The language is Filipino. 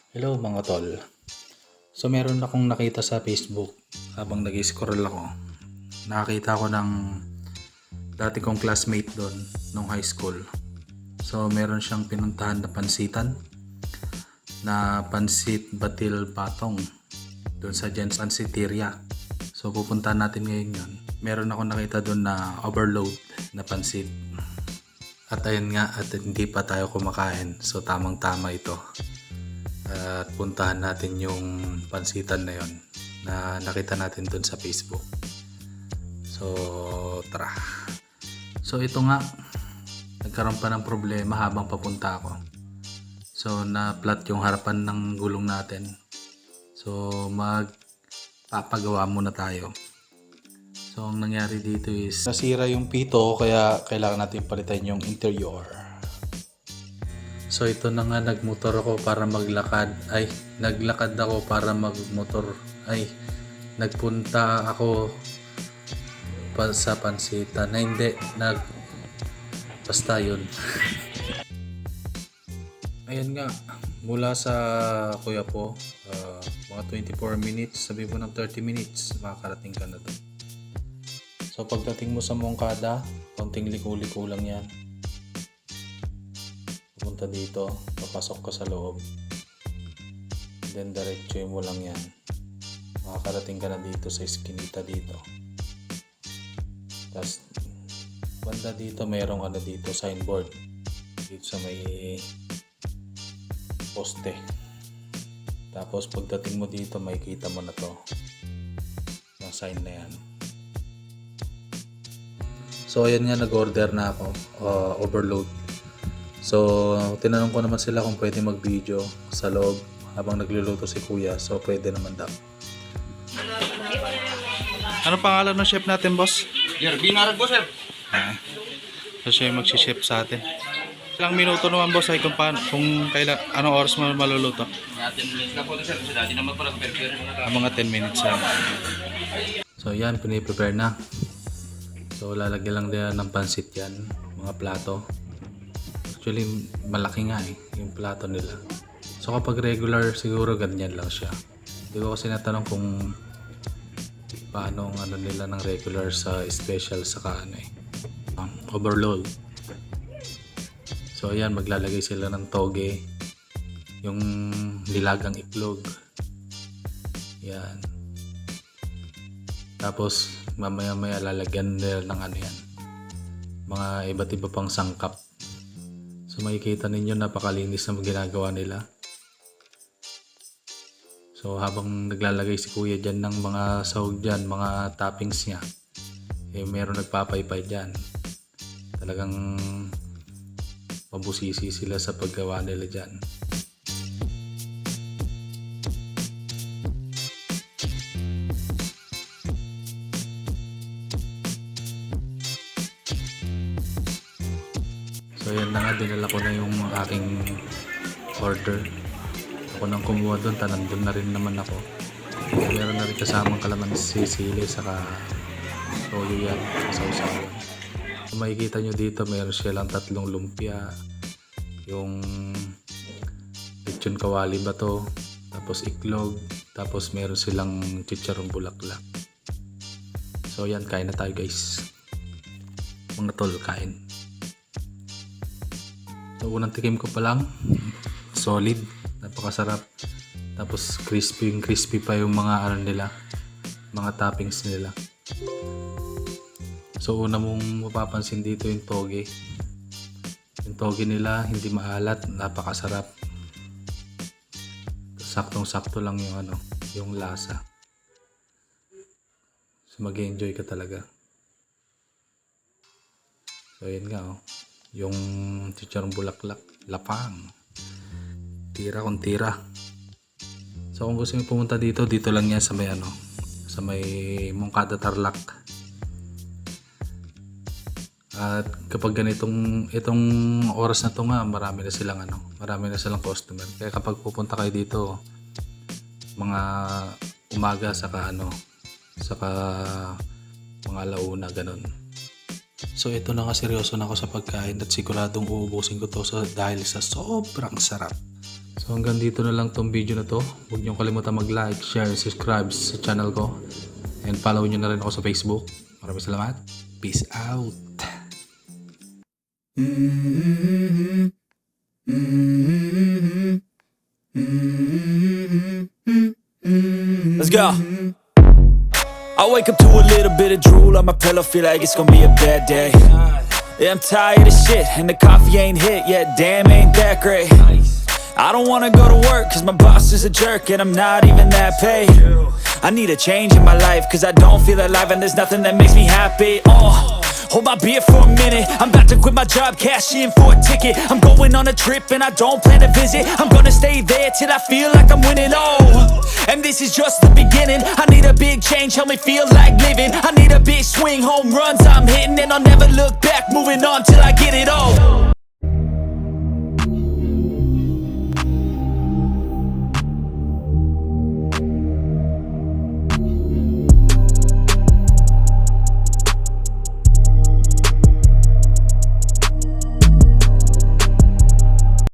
Hello mga tol. So meron akong nakita sa Facebook habang nag-scroll ako. Nakakita ko ng dati kong classmate doon nung high school. So meron siyang pinuntahan na pansitan na Pansit Batil Patong doon sa Jen's Pansiteria. So pupuntahan natin ngayon yun. Meron ako nakita doon na overload na pansit. At ayun nga, at hindi pa tayo kumakain. So tamang tama ito. At puntahan natin yung pansitan na yon na nakita natin dun sa Facebook. So tara. So ito nga, nagkaroon pa ng problema habang papunta ako. So na-flat yung harapan ng gulong natin. So magpapagawa muna tayo. So ang nangyari dito is nasira yung pito, kaya kailangan natin palitan yung interior. So ito na nga, nagmotor ako para maglakad. Naglakad ako para magmotor. Nagpunta ako sa pansitan. Basta yun. Ayun nga, mula sa kuya po, mga 24 minutes, sabi mo ng 30 minutes, makakarating ka na doon. So pagdating mo sa Mongkada, konting liko-liko lang yan. Punta dito, papasok ka sa loob, then diretso mo lang yan, makakarating ka na dito sa iskinita dito. Tapos banda dito mayroong dito signboard dito sa may poste. Tapos pagdating mo dito, makikita mo na to yung sign na yan. So ayan nga, nag-order na ako, overload. So, tinanong ko naman sila kung pwede mag-video sa loob habang nagluluto si kuya. So, pwede naman daw. Ano pangalan ng chef natin, boss? Binarag po, sir. So, siya yung mag-chef sa atin. Ilang minuto naman, boss, ay kung kailan, anong oras mo maluluto? Mga 10 minutes na po, sir. Kasi dati naman po nag-prepare mo na. Mga 10 minutes lang. So, yan, piniprepare na. So, lalagyan lang din ng pansit yan, mga plato. Actually, malaki nga yung plato nila. So kapag regular, siguro ganyan lang siya. Hindi ko kasi natanong kung paano ang nila ng regular sa special sa overload. So ayan, maglalagay sila ng toge, yung nilagang itlog. Yan. Tapos mamaya-maya lalagyan nila ng yan, mga iba't iba pang sangkap. So makikita ninyo, napakalinis na ginagawa nila. So habang naglalagay si kuya dyan ng mga sahog dyan, mga toppings niya, meron nagpapaypay dyan. Talagang mabusisi sila sa paggawa nila dyan. So yan na nga, dinala ko na yung aking order. Ako nang kumuha doon, nandun na rin naman ako. Meron na rin kasamang kalamansi, sili, saka toyo yan, sausawan. Kung makikita nyo dito, meron silang 3 lumpia, yung lechon kawali ba to, tapos iklog, tapos meron silang chicharong bulaklak. So yan, kain na tayo guys. Mga tol, kain. So unang tikim ko pa lang, solid, napakasarap. Tapos crispy pa yung mga nila, mga toppings nila. So una mong mapapansin dito yung toge. Yung toge nila hindi maalat, napakasarap. Saktong-sakto lang yung yung lasa. So mag-enjoy ka talaga. So yun nga yung chicharong bulaklak, lapang, tira kung tira. So kung gusto nyo pumunta dito lang yan sa may sa may Mongkada Tarlac. At kapag itong oras na to nga, marami na silang customer. Kaya kapag pupunta kayo dito, mga umaga saka mga alauna, ganun. So ito na nga, seryoso na ako sa pagkain at siguradong uubusin ko to dahil sa sobrang sarap. So hanggang dito na lang tong video na to. Huwag niyong kalimutan mag-like, share, subscribe sa channel ko. And follow niyo na rin ako sa Facebook. Maraming salamat. Peace out. Let's go. I wake up to a little bit of drool on my pillow, feel like it's gonna be a bad day. Yeah, I'm tired of shit, and the coffee ain't hit yet, damn, ain't that great. I don't wanna go to work, cause my boss is a jerk, and I'm not even that paid. I need a change in my life, cause I don't feel alive, and there's nothing that makes me happy. Hold my beer for a minute, I'm about to quit my job, cash in for a ticket. I'm going on a trip and I don't plan to visit. I'm gonna stay there till I feel like I'm winning, and this is just the beginning. I need a big change, help me feel like living. I need a big swing, home runs I'm hitting, and I'll never look back, moving on till I get it all.